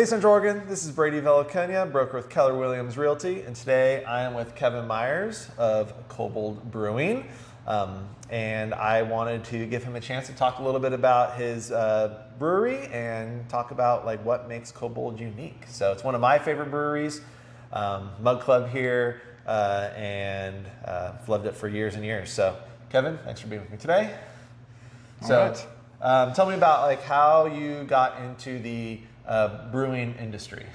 Hey Central Oregon, this is Brady Vellaconia, broker with Keller Williams Realty, and today I am with Kevin Myers of Kobold Brewing, and I wanted to give him a chance to talk a little bit about his brewery and talk about like what makes Kobold unique. So it's one of my favorite breweries, Mug Club here, and I've loved it for years and years. So Kevin, thanks for being with me today. So tell me about like how you got into the brewing industry.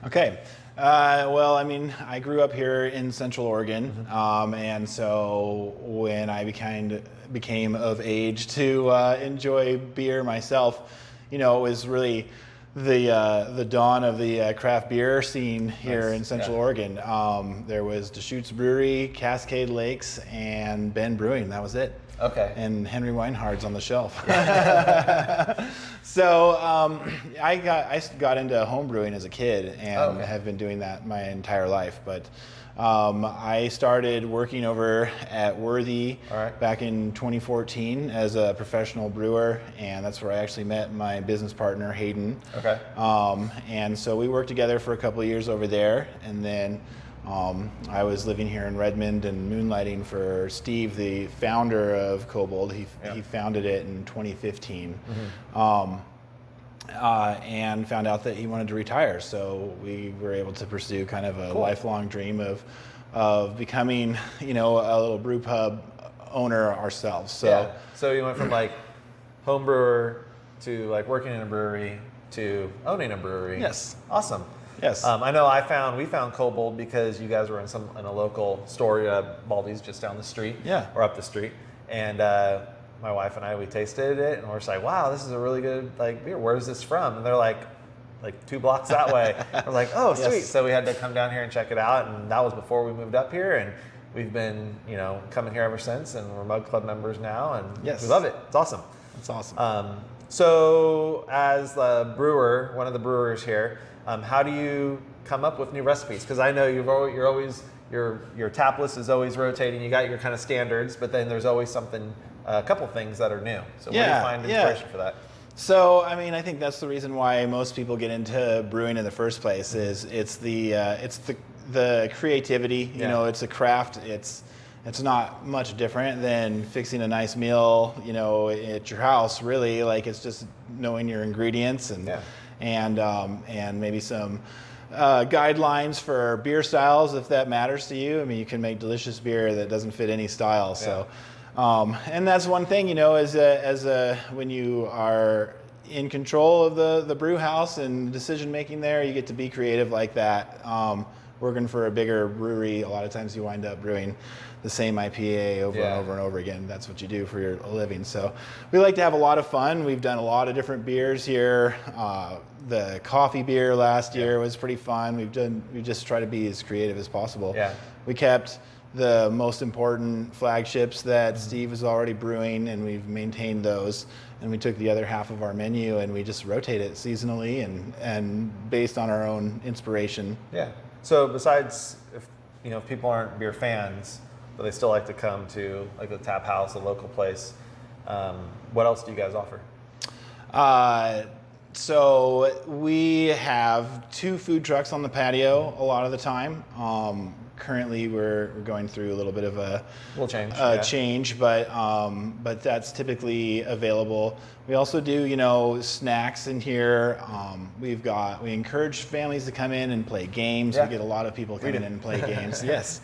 Okay. Well, I mean, I grew up here in Central Oregon, and so when I became of age to enjoy beer myself, you know, it was really the dawn of the craft beer scene here in Central Oregon. There was Deschutes Brewery, Cascade Lakes, and Ben Brewing. That was it. Okay. And Henry Weinhard's on the shelf. So I got into home brewing as a kid and have been doing that my entire life. But I started working over at Worthy back in 2014 as a professional brewer, and that's where I actually met my business partner, Hayden. Okay. And so we worked together for a couple of years over there, and then I was living here in Redmond and moonlighting for Steve, the founder of Kobold. He founded it in 2015, and found out that he wanted to retire. So we were able to pursue kind of a lifelong dream of becoming, you know, a little brew pub owner ourselves. So so you went from like home brewer to like working in a brewery to owning a brewery. Yes. Awesome. Yes. I know we found Kobold because you guys were in a local store, Baldy's just down the street, or up the street, and my wife and I, we tasted it, and we're just like, wow, this is a really good like beer. Where's this from? And they're like 2 blocks that way. We're like, oh, sweet. So we had to come down here and check it out, and that was before we moved up here, and we've been, you know, coming here ever since, and we're Mug Club members now, and we love it. It's awesome. It's awesome. So as the brewer, one of the brewers here, how do you come up with new recipes? Because I know you're always your tap list is always rotating. You got your kind of standards, but then there's always something, a couple things that are new. So where do you find inspiration for that? So I mean, I think that's the reason why most people get into brewing in the first place. Is it's the creativity. You know, it's a craft. It's not much different than fixing a nice meal, you know, at your house. Really, like it's just knowing your ingredients and maybe some guidelines for beer styles if that matters to you. I mean, you can make delicious beer that doesn't fit any style. So, and that's one thing, you know, when you are in control of the brew house and decision making there, you get to be creative like that. Working for a bigger brewery, a lot of times you wind up brewing the same IPA over and over and over again. That's what you do for your living. So we like to have a lot of fun. We've done a lot of different beers here. The coffee beer last year was pretty fun. We just try to be as creative as possible. We kept the most important flagships that Steve was already brewing, and we've maintained those. And we took the other half of our menu and we just rotate it seasonally and based on our own inspiration. So besides, if people aren't beer fans, but they still like to come to like the tap house, a local place, what else do you guys offer? So we have 2 food trucks on the patio a lot of the time. Currently, we're going through a little bit of a change, but that's typically available. We also do, you know, snacks in here. We encourage families to come in and play games. We get a lot of people coming in and play games. Yes.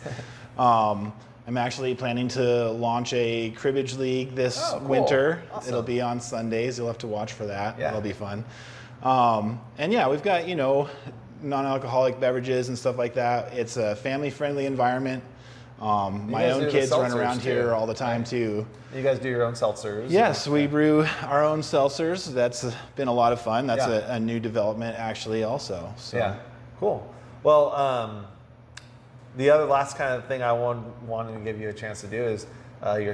I'm actually planning to launch a cribbage league this winter. Awesome. It'll be on Sundays. You'll have to watch for that. That'll be fun. And we've got, you know, non-alcoholic beverages and stuff like that. It's a family-friendly environment. My own kids run around here all the time too. You guys do your own seltzers? Yes, we brew our own seltzers. That's been a lot of fun. That's a new development actually also. So. Cool. Well, the other last kind of thing I wanted to give you a chance to do is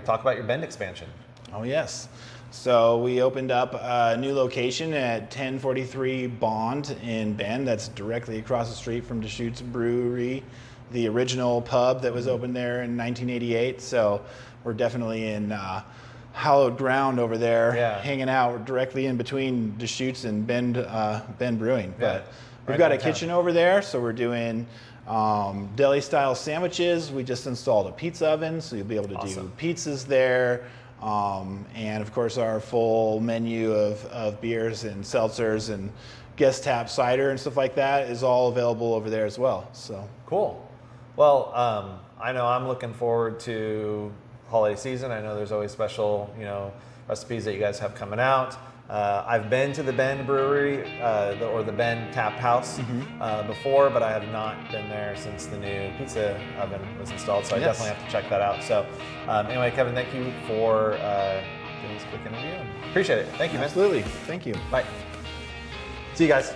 talk about your Bend expansion. Oh yes. So we opened up a new location at 1043 Bond in Bend. That's directly across the street from Deschutes Brewery, the original pub that was opened there in 1988. So we're definitely in hallowed ground over there, hanging out directly in between Deschutes and Bend Brewing. But We've got a kitchen over there, so we're doing deli-style sandwiches. We just installed a pizza oven, so you'll be able to do pizzas there. And of course, our full menu of beers and seltzers and guest tap cider and stuff like that is all available over there as well. So cool. Well, I know I'm looking forward to holiday season. I know there's always special, recipes that you guys have coming out. I've been to the Bend Brewery or the Bend Tap House before, but I have not been there since the new pizza oven was installed. So I definitely have to check that out. So anyway, Kevin, thank you for doing this quick interview. Appreciate it. Thank you, man. Absolutely. Thank you. Bye. See you guys.